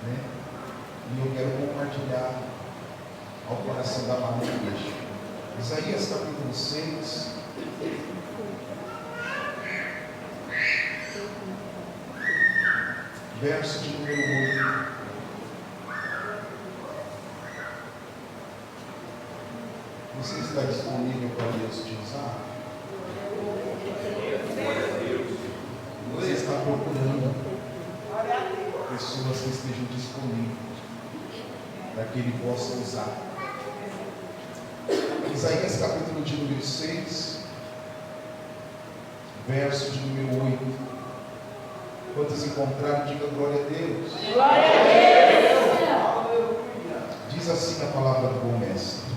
né? E eu quero compartilhar ao coração da amada igreja. Isaías capítulo 6. Verso de número 8. Você está disponível para Deus te usar? Você está procurando pessoas que estejam disponíveis para que Ele possa usar. Isaías capítulo de número 6, verso de número 8. Quantos encontraram, diga glória a Deus. Glória a Deus. Diz assim a palavra do bom mestre.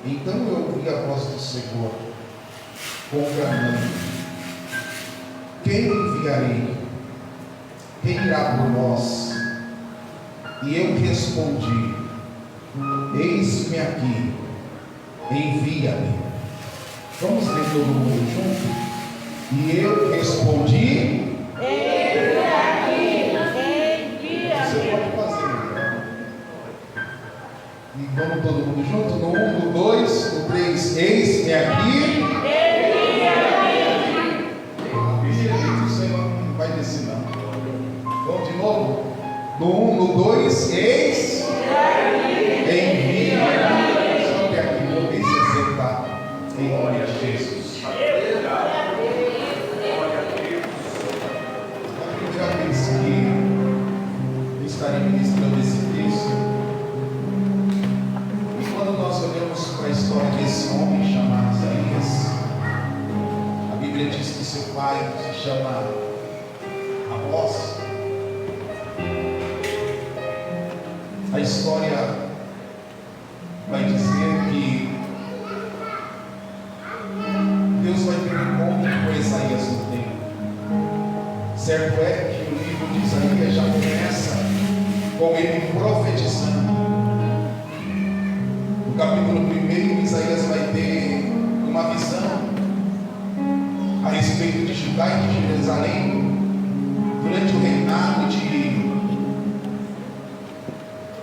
Então eu ouvi a voz do Senhor, conclamando: quem enviarei? Quem irá por nós? E eu respondi: eis-me aqui, envia-me. Vamos ler todo mundo junto? E eu respondi: eis-me aqui, envia-me. Você pode fazer, né? E vamos todo mundo junto? No 1, no 2, no 3, eis-me aqui. Isso não vai descer, não. Vamos de novo? No 1, no 2, eis. Envia. Só que aqui vou ver se acertar. Em nome de Jesus. A primeira vez que eu estarei ministrando esse texto, e quando nós olhamos para a história desse homem chamado Isaías, a Bíblia diz que seu pai se chama Amós. A história vai dizer que Deus vai ter um encontro com Isaías no templo. Certo é que o livro de Isaías já começa com ele profetizando. No capítulo 1, Isaías vai ter uma visão a respeito de Judá e de Jerusalém durante o reinado de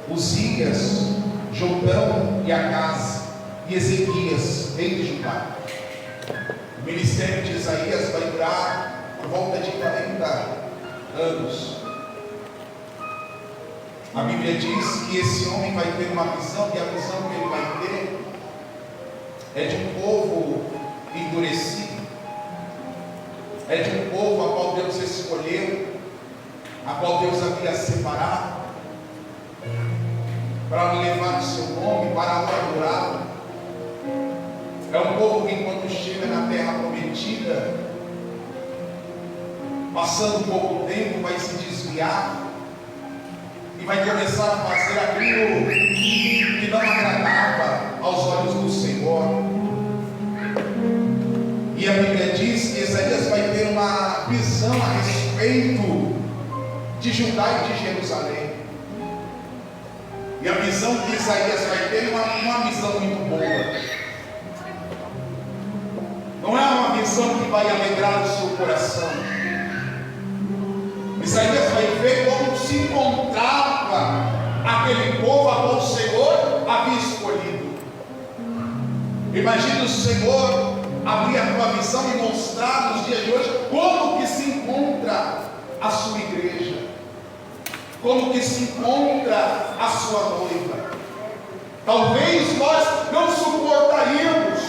Uzias, Jotão e Acás e Ezequias, rei de Judá. O ministério de Isaías vai durar por volta de 40 anos. A Bíblia diz que esse homem vai ter uma visão, e a visão que ele vai ter é de um povo endurecido, é de um povo a qual Deus escolheu, a qual Deus havia separado para levar o seu nome, para adorá-lo. É um povo que, quando chega na terra prometida, passando pouco tempo, vai se desviar e vai começar a fazer aquilo que não agradava aos olhos do Senhor. E a Bíblia diz que Isaías vai ter uma visão a respeito de Judá e de Jerusalém. E a visão que Isaías vai ter é uma visão muito boa. Não é uma visão que vai alegrar o seu coração. Isaías vai ver como se encontrava aquele povo a qual o Senhor havia escolhido. Imagina o Senhor abrir a tua visão e mostrar nos dias de hoje como que se encontra a sua igreja, como que se encontra a sua noiva. Talvez nós não suportaríamos,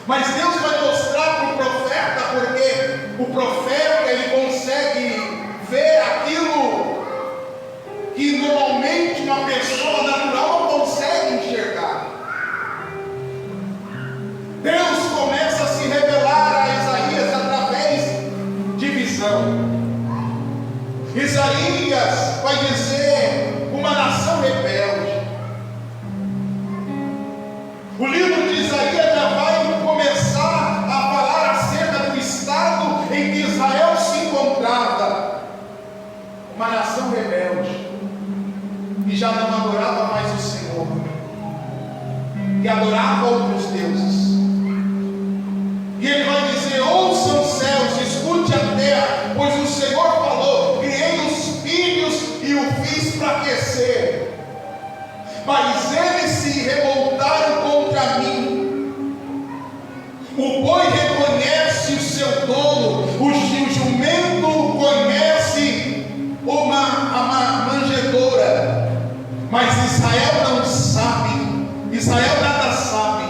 mas Deus vai mostrar para o profeta, porque o profeta ele consegue ver aquilo que normalmente uma pessoa natural não consegue enxergar. Deus começa a se revelar a Isaías através de visão. Isaías vai dizer uma nação rebelde. O livro de Isaías já vai começar a falar acerca do estado em que Israel se encontrava. Uma nação rebelde, que já não adorava mais o Senhor, que adorava outros deuses. E ele vai dizer: ouçam os céus, escute a terra, pois o Senhor falou, criei os enfraquecer, mas eles se revoltaram contra mim. O boi reconhece o seu dono, o jumento conhece a manjedoura, mas Israel não sabe, Israel nada sabe,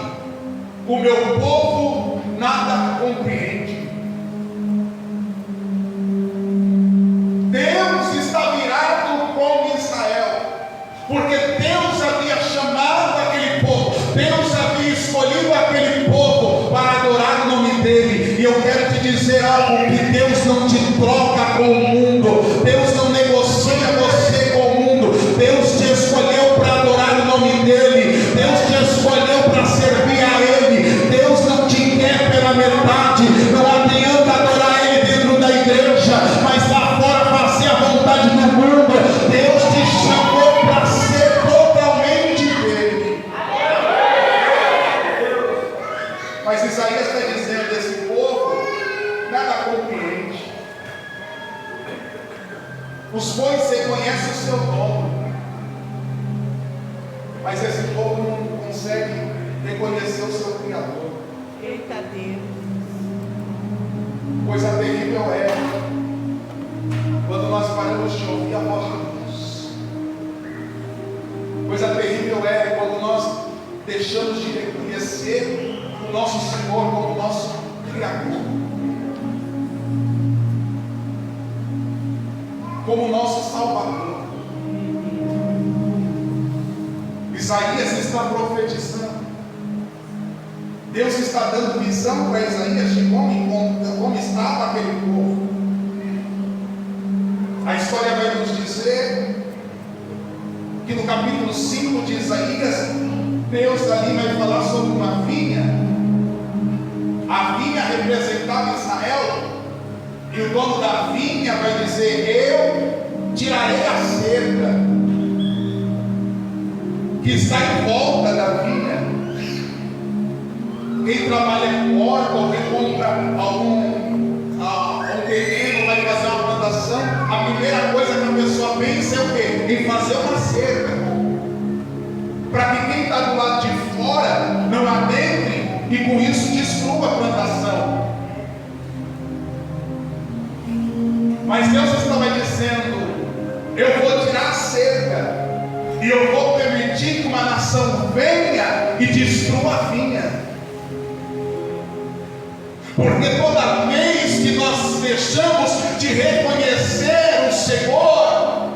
o meu povo nada compreende. Deus está virado com Israel, porque Deus havia chamado aquele povo, Deus havia escolhido aquele povo para adorar o nome dele. E eu quero te dizer algo: que Deus não te troca com o mundo, Deus não negocia você com o mundo. Deus te escolheu para adorar o nome dele, Deus te escolheu para servir a ele. Deus não te quer pela metade. Não adianta adorar ele dentro da igreja, mas lá fora fazer a vontade do mundo. Deus te chamou para ser totalmente dele. Mas Isaías está dizendo: esse povo nada compreende. Os bois reconhecem o seu dono, mas esse povo não consegue reconhecer o seu Criador. Eita Deus. Coisa terrível é quando nós paramos de ouvir a voz de Deus. Coisa terrível é quando nós deixamos de reconhecer o nosso Senhor como nosso Criador, como nosso Salvador. Isaías está profetizando. Deus está dando visão para Isaías de como estava aquele povo. A história vai nos dizer que no capítulo 5 de Isaías, Deus ali vai falar sobre uma vinha. A vinha representava Israel, e o dono da vinha vai dizer: eu tirarei a cerca que está em volta da vinha. Quem trabalha com horta, ou quem compra um terreno, vai fazer uma plantação, a primeira coisa que a pessoa pensa é o quê? Em fazer uma cerca, para que quem está do lado de fora não adentre e com isso destrua a plantação. Mas Deus estava dizendo: eu vou tirar a cerca, e eu vou permitir que uma nação venha e destrua a vinha. Porque toda vez que nós deixamos de reconhecer o Senhor,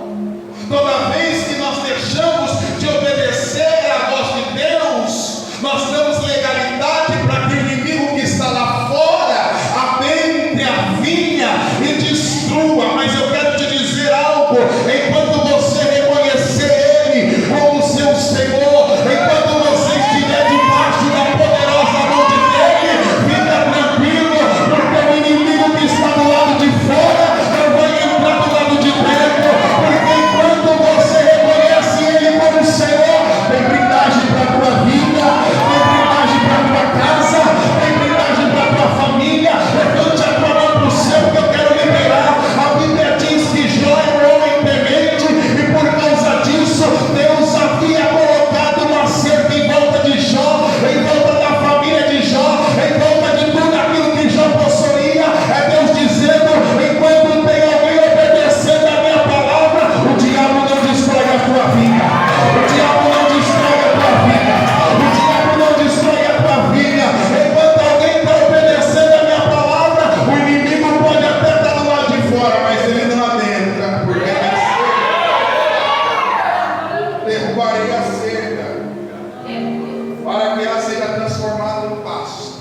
toda vez que nós deixamos de obedecer à voz de Deus, nós damos legalidade para que o inimigo que está lá fora adentre a vinha e destrua. Mas eu quero te dizer algo: enquanto você reconhecer Ele como seu Senhor, enquanto você estiver debaixo da poderosa mão de Deus, fica tranquilo, porque o inimigo que está do lado de fora não vai entrar do lado de dentro. Porque enquanto você reconhece Ele como Senhor, tem blindagem para a tua vida, tem blindagem para a tua casa, tem blindagem para a tua família. Levante a tua mão para o céu, que eu quero liberar. A Bíblia diz que Jó é um homem temente, e por causa disso Deus havia colocado uma cerca em volta de Jó, em volta da família de Jó, em volta de tudo aquilo que Jó possuía. É Deus dizendo: enquanto tem alguém obedecendo a minha palavra, o diabo não destrói a tua vida, o diabo não destrói a tua vida, o diabo não destrói a tua vida. Enquanto alguém está obedecendo a minha palavra, o inimigo pode até estar do lado de fora, mas ele não adentra, porque é cerca. Derrubarei a cerca, para que ela seja transformada em pasto.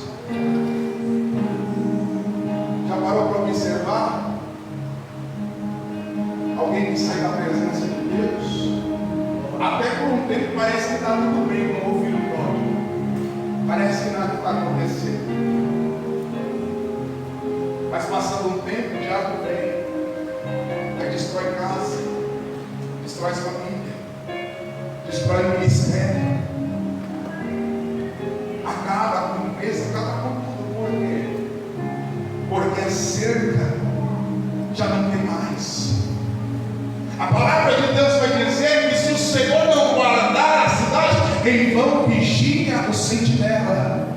Já parou para observar alguém que sai da presença de Deus? Até por um tempo parece que está tudo bem com o filho pródigo, parece que nada está acontecendo. Mas passando um tempo, o diabo vem, aí destrói casa, destrói família, destrói ministério, acaba com a empresa, acaba com tudo. Por quê? Porque a cerca já não tem mais. A palavra de Deus vai dizer que se o Senhor não guardar a cidade, em vão vigia o sentinela.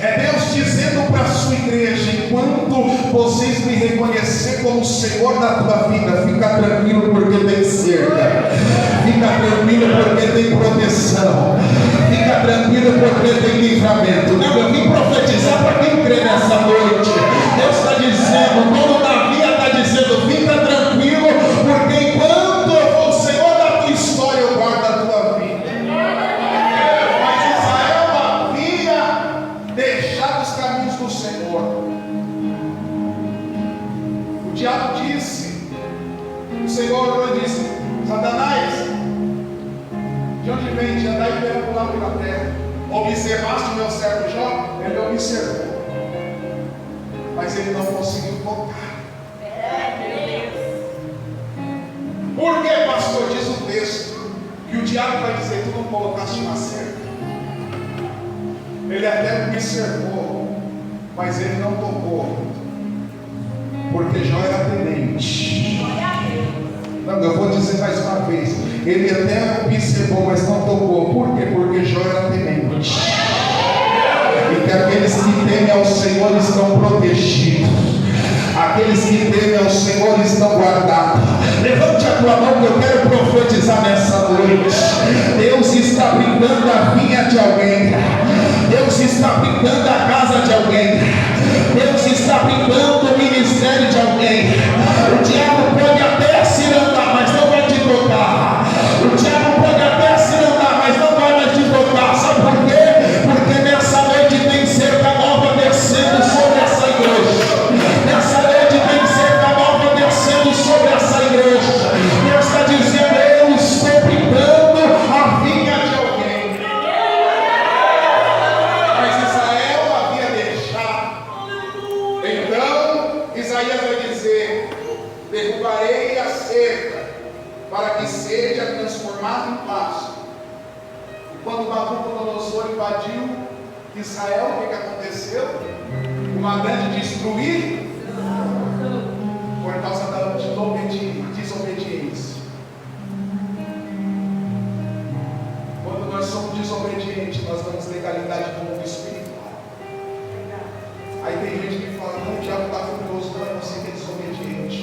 É Deus dizendo para a sua igreja: enquanto vocês me reconhecer como Senhor da tua vida, fica tranquilo porque tem cerca, fica tranquilo porque tem proteção, fica tranquilo porque tem livramento. Não, eu vim profetizar para quem crê nessa noite. Deus está dizendo, todo Davi está dizendo: fica tranquilo, porque enquanto eu for o Senhor da tua história, eu guardo a tua vida. Mas Israel havia deixado os caminhos do Senhor. O diabo disse, o Senhor disse: Satanás, de onde vem de andar e perambular pela terra? Observaste o meu servo Jó? Ele observou, mas ele não conseguiu tocar. Por que, pastor? Diz o texto que o diabo vai dizer: tu não colocaste uma cerca. Ele até observou, mas ele não tocou, porque Jó era tenente. Não, eu vou dizer mais uma vez: ele até observou, mas não tocou. Por quê? Porque Jó era tenente. E que aqueles que temem ao Senhor estão protegidos, aqueles que temem ao Senhor estão guardados. Levante a tua mão que eu quero profetizar nessa noite. Deus está brindando a vinha de alguém, Deus está brindando a casa de alguém, Deus está brindando o ministério de alguém. O diabo pode até se andar, mas não vai te tocar. O diabo pode até se andar, mas não vai mais te tocar. Sabe por quê? Porque nessa noite tem cerca nova descendo sobre essa igreja. Nessa noite tem cerca nova descendo sobre essa igreja. Deus está dizendo: eu estou brindando a vinha de alguém. Mas Israel havia deixado. Então Isaías vai dizer: derrubarei a cerca para que seja transformado em pasto. E quando Nabucodonosor invadiu Israel, o que aconteceu? Uma grande destruição por causa da desobediência. Quando nós somos desobedientes, nós damos legalidade no mundo espiritual. Aí tem gente que fala: não, o diabo está furioso. Não, é você que é desobediente.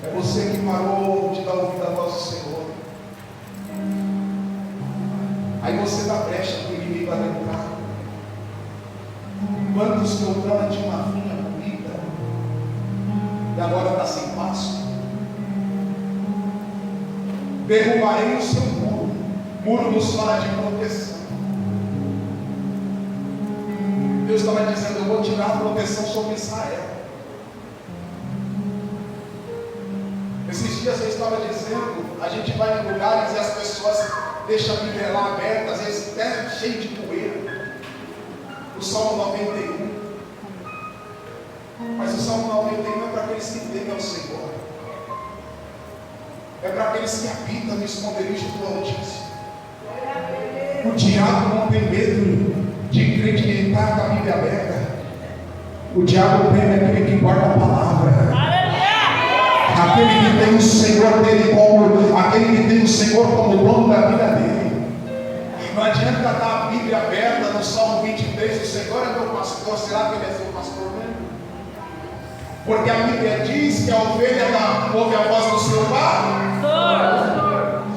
É você que parou de dar ouvido à voz do Senhor. Aí você dá brecha para o inimigo adentrar. Quantos que outrora tinham uma vinha comida e agora está sem pasto? Derrubarei o seu muro. Muro nos fala de proteção. Deus estava dizendo: eu vou tirar a proteção sobre Israel. Esses dias eu estava dizendo, a gente vai em lugares e as pessoas deixam a Bíblia lá aberta, às vezes até cheio de poeira. O Salmo 91. Mas o Salmo 91 é para aqueles que temem ao Senhor. É para aqueles que habitam no esconderijo do Altíssimo. O diabo não tem medo de acreditar com a Bíblia aberta. O diabo teme aquele que guarda a palavra. Aquele que tem o Senhor dele como, aquele que tem o Senhor como dono da vida dele. Não adianta estar a Bíblia aberta no Salmo 23, o Senhor é meu pastor. Será que ele é seu pastor mesmo? Porque a Bíblia diz que a ovelha ouve a voz do seu pai.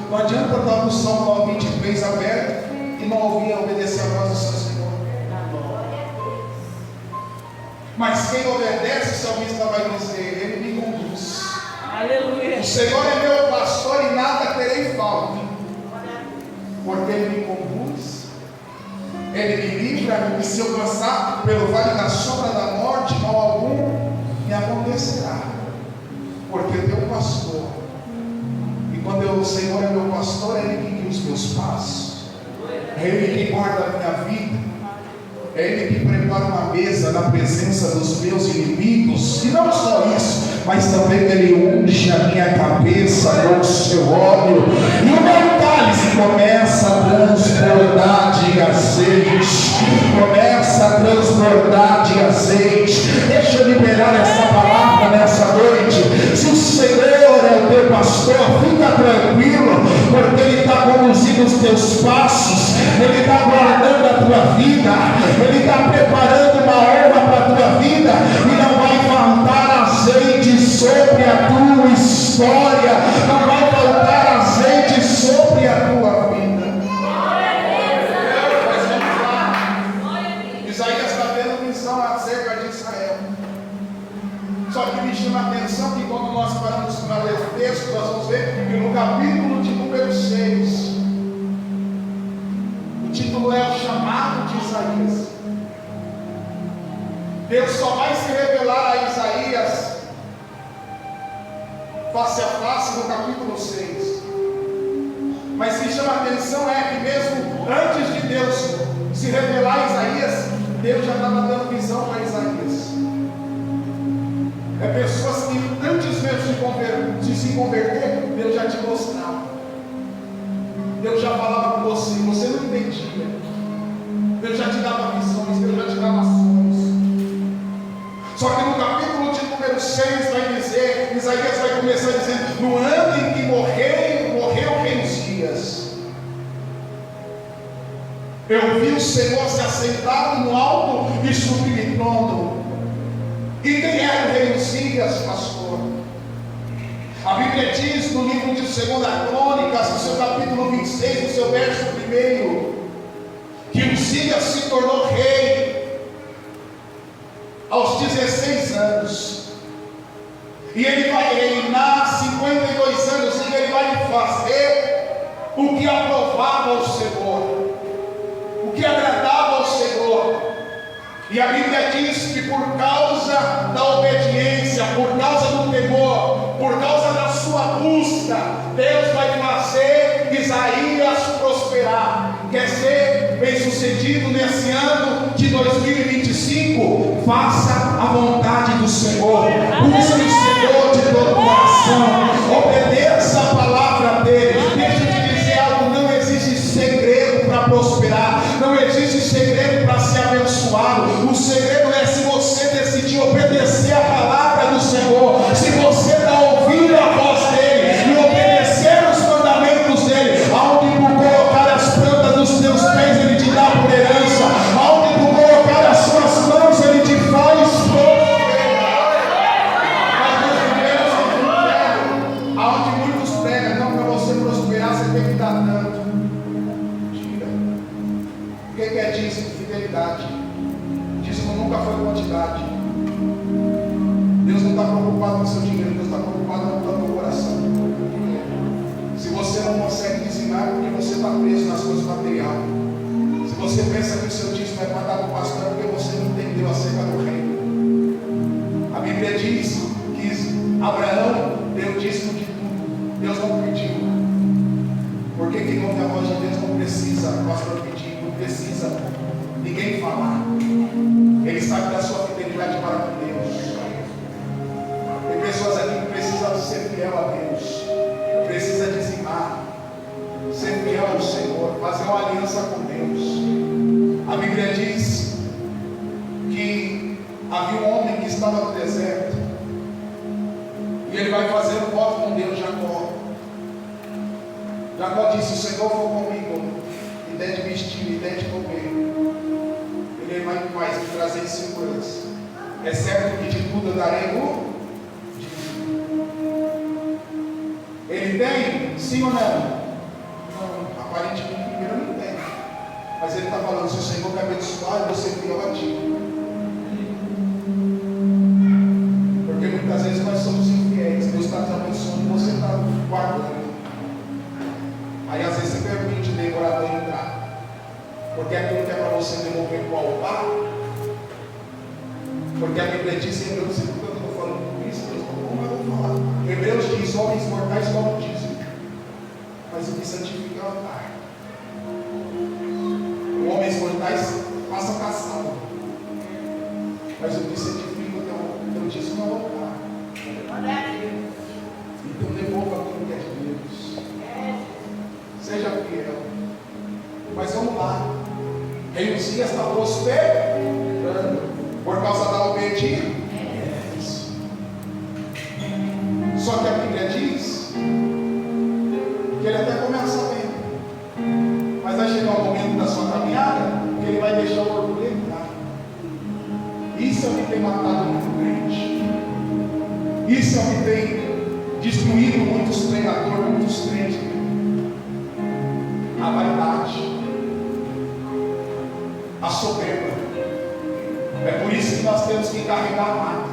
Não adianta estar no Salmo 23 aberto e não ouvir e obedecer a voz do seu Senhor. Mas quem obedece, o salmista vai dizer: ele me conduz. Aleluia. O Senhor é meu pastor e nada terei falta, porque ele me conduz, ele me livra. E se eu passar pelo vale da sombra da morte, mal algum me acontecerá, porque eu tenho um pastor. E quando o Senhor é meu pastor, é ele que guia os meus passos, é ele que guarda a minha vida, é ele que prepara uma mesa na presença dos meus inimigos. E não só isso, mas também ele unge a minha cabeça com o seu óleo, e o meu cálice começa a transbordar de azeite. Começa a transbordar de azeite. Deixa eu liberar essa palavra nessa noite. Se o Senhor é o teu pastor, fica história, não vai faltar azeite sobre a tua vida. Mas vamos lá. Isaías está tendo visão acerca de Israel. Só que me chama a atenção que quando nós paramos para ler o texto, nós vamos ver que no capítulo de número 6, o título é o chamado de Isaías. Deus só vai se revelar a Isaías face a face no capítulo 6. Mas se chama a atenção é que mesmo antes de Deus se revelar a Isaías, Deus já estava dando visão para Isaías. É pessoas que antes mesmo de se converter, Deus já te mostrava. Deus já falava com você, você não entendia. Deus já te dava visões, Deus já te dava sonhos. Só que no capítulo de número 6 vai dizer, Isaías vai começar dizendo: no ano em que morreu rei Uzias, eu vi o Senhor se assentado no alto e sublime trono. E quem era o rei Uzias, pastor? A Bíblia diz no livro de 2 Crônicas, no seu capítulo 26, no seu verso 1, que Uzias se tornou rei aos 16 anos. E ele vai reinar 52 anos, e ele vai fazer o que aprovava ao Senhor, o que agradava ao Senhor. E a Bíblia diz que por causa da obediência, por causa do temor, por causa da sua busca, Deus vai fazer Isaías prosperar. Quer ser bem sucedido nesse ano de 2025? Faça a vontade do Senhor, busque o Senhor de todo o coração, obedeça a palavra dele. Deixa eu te dizer algo: não existe segredo para prosperar, não existe segredo para ser abençoado. O segredo é se você decidir obedecer a palavra do Senhor, se você está ouvindo a voz dele e obedecer os mandamentos dele. Aonde tu colocar as plantas dos teus pés, ele te dá por herança. Aonde tu colocar as suas mãos, ele te faz prosperar. Mas aonde muitos pregam, não, para você prosperar você tem que dar tanto. Mentira. O que é dízimo? Fidelidade. Dízimo nunca foi quantidade. Deus não está preocupado com o seu dinheiro, Deus está preocupado com o teu coração. Se você não consegue dizimar, é porque você está preso nas coisas materiais. Se você pensa que o seu dízimo é para dar para o pastor, é porque você não entendeu acerca do reino. A Bíblia diz que Abraão deu dízimo de tudo. Deus não pediu. Porque quem ouve a voz de Deus não precisa, o pastor pedir, não precisa ninguém falar. Ele sabe da sua fidelidade para com Deus. Tem pessoas aqui que precisam ser fiel a Deus, precisa dizimar, ser fiel ao Senhor, fazer uma aliança com Deus. A Bíblia diz que havia um homem que estava no deserto e ele vai fazer um voto com Deus, Jacó. Jacó disse: se o Senhor for comigo, me der de vestir, me der de comer, ele vai me trazer segurança. É certo que de tudo eu darei o dízimo. Ele tem? Sim ou não? Não, aparentemente primeiro não tem. Mas ele está falando: se o Senhor quer abençoar, eu vou ser fiel a ti. Porque muitas vezes nós somos infiéis. Deus está te abençoando e você está guardando. Aí às vezes você permite o devorador entrar. Porque aquilo que é para você devolver para o altar. Porque a Bíblia diz em Hebreus, eu estou falando tudo isso, como eu vou falar? Hebreus diz: homens mortais como dízimo, mas o que santifica é o altar. Homens mortais façam caçada, mas o que santifica o teu dízimo é o altar. Então devolva aquilo que é de Deus. Seja fiel. Mas vamos lá. Rei Uzias está prosperando por causa da obediência. Só que a Bíblia diz que ele até começa bem, mas vai chegar o momento da sua caminhada que ele vai deixar o orgulho entrar. Isso é o que tem matado muito crente. Isso é o que tem destruído muitos pregadores, muitos crentes. A vaidade, a soberba. É por isso que nós temos que carregar a mata.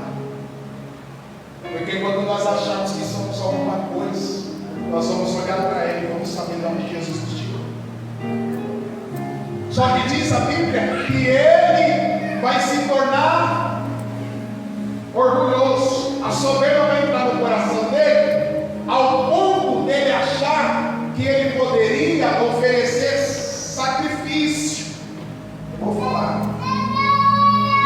Porque quando nós achamos que somos alguma coisa, nós vamos olhar para Ele e vamos saber de onde Jesus nos tirou. Só que diz a Bíblia que Ele vai se tornar orgulhoso. A soberba vai entrar no coração dele, ao ponto dele achar que ele poderia oferecer sacrifício. Vou falar.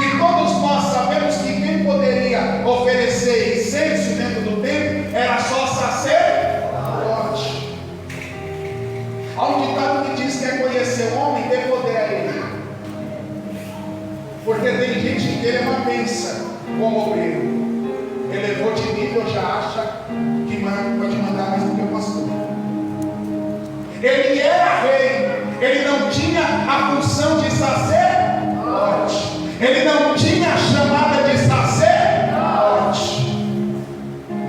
E todos nós sabemos que quem poderia oferecer incenso dentro do templo era só sacerdote. Há um ditado que diz que é conhecer o homem, dê poder a ele. Porque tem gente que ele é uma bênção como obreiro. Elevou de nível, já acha que pode mandar mais do que o pastor. Ele era rei, ele não tinha a função de sacerdote, ele não tinha a chamada de sacerdote,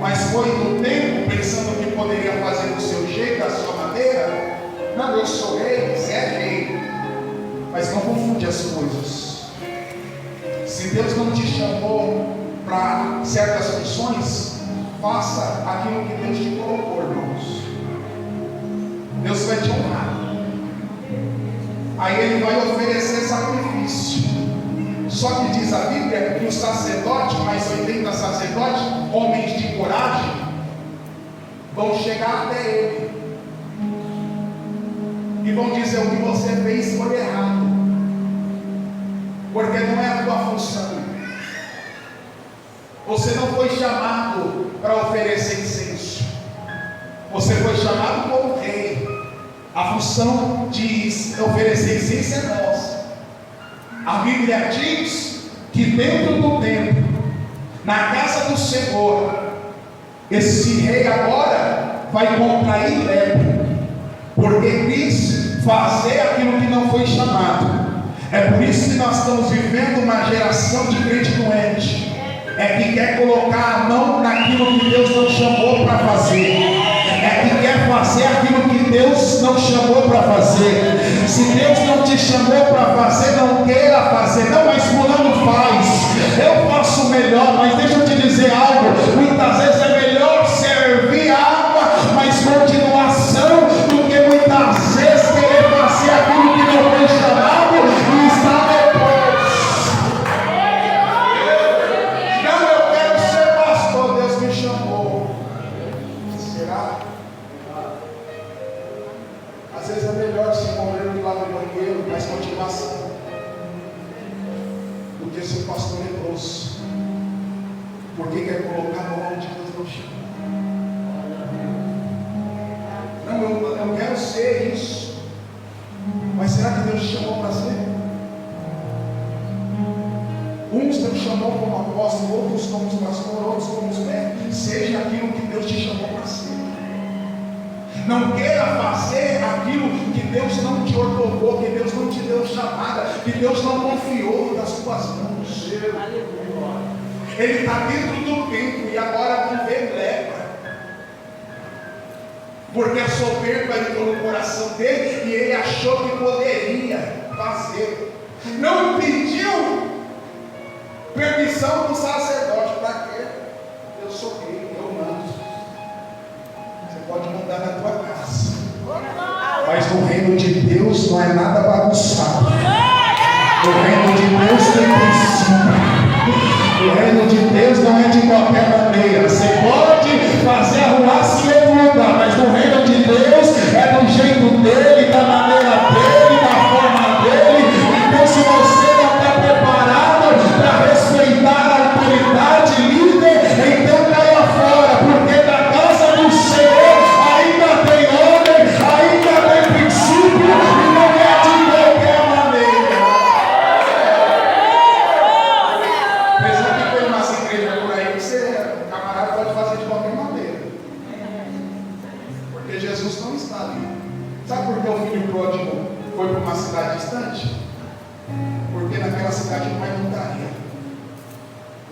mas foi no tempo, pensando que poderia fazer do seu jeito, da sua maneira. Não, eu sou rei, você é rei, mas não confunde as coisas. Se Deus não te chamou para certas funções, faça aquilo que Deus te colocou, irmãos. Deus vai te honrar. Aí Ele vai oferecer sacrifício. Só que diz a Bíblia que o sacerdote, mais 80 sacerdotes, homens de coragem, vão chegar até Ele e vão dizer: o que você fez foi errado, porque não é a tua função. Você não foi chamado para oferecer incenso. Você foi chamado como rei. A função de oferecer incenso é nossa. A Bíblia diz que dentro do templo, na casa do Senhor, esse rei agora vai contrair lepra, porque quis fazer aquilo que não foi chamado. É por isso que nós estamos vivendo uma geração de crente doente. É que quer colocar a mão naquilo que Deus não chamou para fazer. É que quer fazer aquilo que Deus não chamou para fazer. Se Deus não te chamou para fazer, não queira fazer. Não, mas fulano faz. Eu faço melhor, mas deixa eu te dizer algo. Muitas vezes é melhor servir água, mas continuação, do que muitas vezes querer fazer aquilo que não foi chamado e está depois. Às vezes é melhor se morrer do lado do banheiro, mas continuação, do que ser pastor leproso, porque quer colocar a mão onde Deus não chama. Não, eu quero ser isso, mas será que Deus te chamou para ser? Uns Deus chamou como apóstolo, outros como pastor, outros como mestre. Seja aquilo que Deus te chamou para ser. Não queira fazer aquilo que Deus não te ordenou, que Deus não te deu chamada, que Deus não confiou nas suas mãos. Ele está dentro do templo e agora não vê lepra, porque a soberba entrou no coração dele e ele achou que poderia fazer. Não pediu permissão do sacerdote. Para quê? Eu sou rei, eu mando. Você pode mandar na tua casa, mas no reino de Deus não é nada bagunçado. No reino de Deus tem princípio. O reino de Deus não é de qualquer maneira. Você pode fazer arruaça em outro lugar, mas no reino de Deus é do jeito dele, da maneira dele, da forma dele. Então, se você não está preparado para respeitar a autoridade líder, então caia fora, porque da casa do Senhor ainda tem ordem, ainda tem princípio, e não é de qualquer maneira. Apesar que tem umas igrejas por aí que o camarada pode fazer de qualquer maneira, porque Jesus não está ali. Sabe por que o filho pródigo foi para uma cidade distante? Porque naquela cidade o pai não estaria.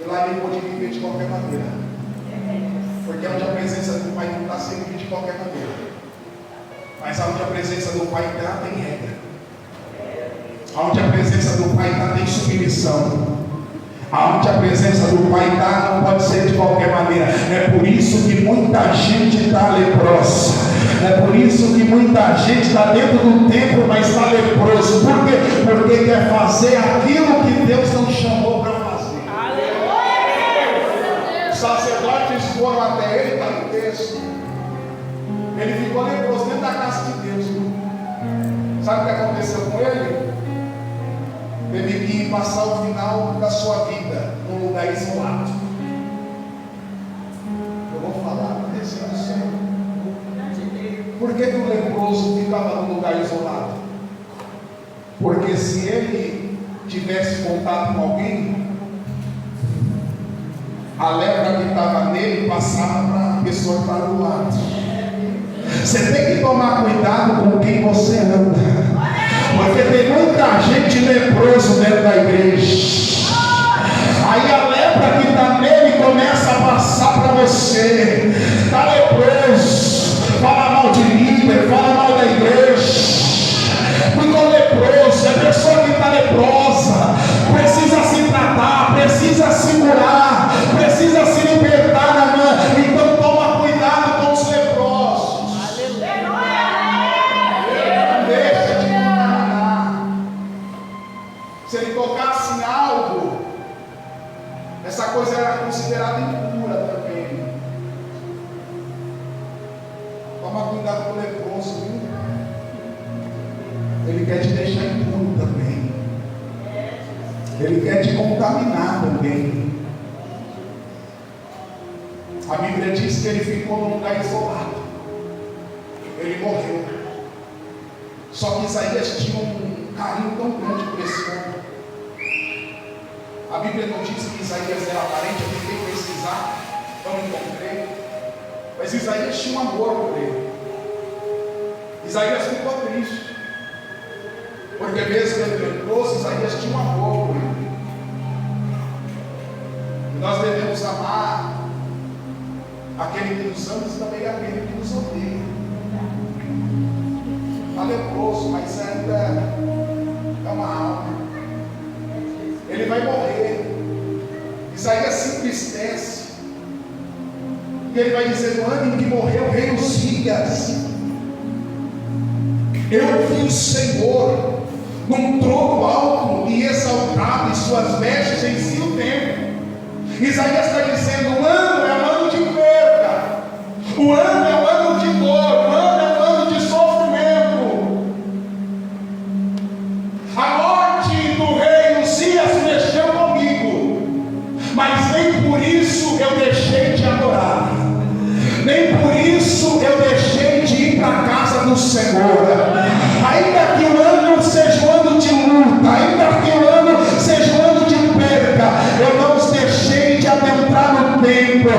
E lá ele pôde viver de qualquer maneira. Porque onde a presença qualquer maneira. Mas onde a presença do Pai está, tem regra. Onde a presença do Pai está, tem submissão. Onde a presença do Pai está, não pode ser de qualquer maneira. É por isso que muita gente está leprosa. É por isso que muita gente está dentro do templo, mas está leproso. Por quê? Porque quer fazer aquilo que Deus não chamou para fazer. Os sacerdotes foram até ele, está no texto. Ele ficou leproso dentro da casa de Deus. Sabe o que aconteceu com ele? Teve que passar o final da sua vida num lugar isolado. Eu vou falar, aconteceu no céu. Por que o leproso ficava num lugar isolado? Porque se ele tivesse contato com alguém, a lepra que estava nele passava para a pessoa que estava do lado. Você tem que tomar cuidado com quem você anda. Porque tem muita gente leproso dentro da igreja. Aí a lepra que está nele começa a passar para você. Está leproso, fala mal de líder, fala mal da igreja. Ficou leproso, é pessoa que está leprosa. Precisa se tratar, precisa se curar, precisa se libertar da mão. Então toma cuidado com os leprosos. Se ele tocasse em algo, essa coisa era considerada impura também. Toma cuidado com o leproso, viu? Ele quer te deixar impuro também. Ele quer te contaminar também. A Bíblia diz que ele ficou num lugar isolado. Ele morreu. Só que Isaías tinha um carinho tão grande por esse homem. A Bíblia não diz que Isaías era parente, eu tentei pesquisar, não encontrei. Mas Isaías tinha um amor por ele. Isaías ficou triste. Porque mesmo ele leproso, Isaías tinha um amor por ele. E nós devemos amar aquele que nos ama e também aquele que nos odeia. Está leproso, mas ainda é uma alma. Ele vai morrer. Isaías se entristece. E ele vai dizer: no ano em que morreu o rei Uzias, eu vi o Senhor num trono alto e exaltado, e suas vestes em si o templo. Isaías está dizendo: o ano é um ano de perda, o ano é um ano de dor, o ano é um ano de sofrimento. A morte do rei Uzias mexeu comigo, mas nem por isso eu deixei de adorar, nem por isso eu deixei de ir para a casa do Senhor. Ainda que o ano seja um ano de luta, ainda que o ano seja um ano de perda, eu não os deixei de adentrar no templo.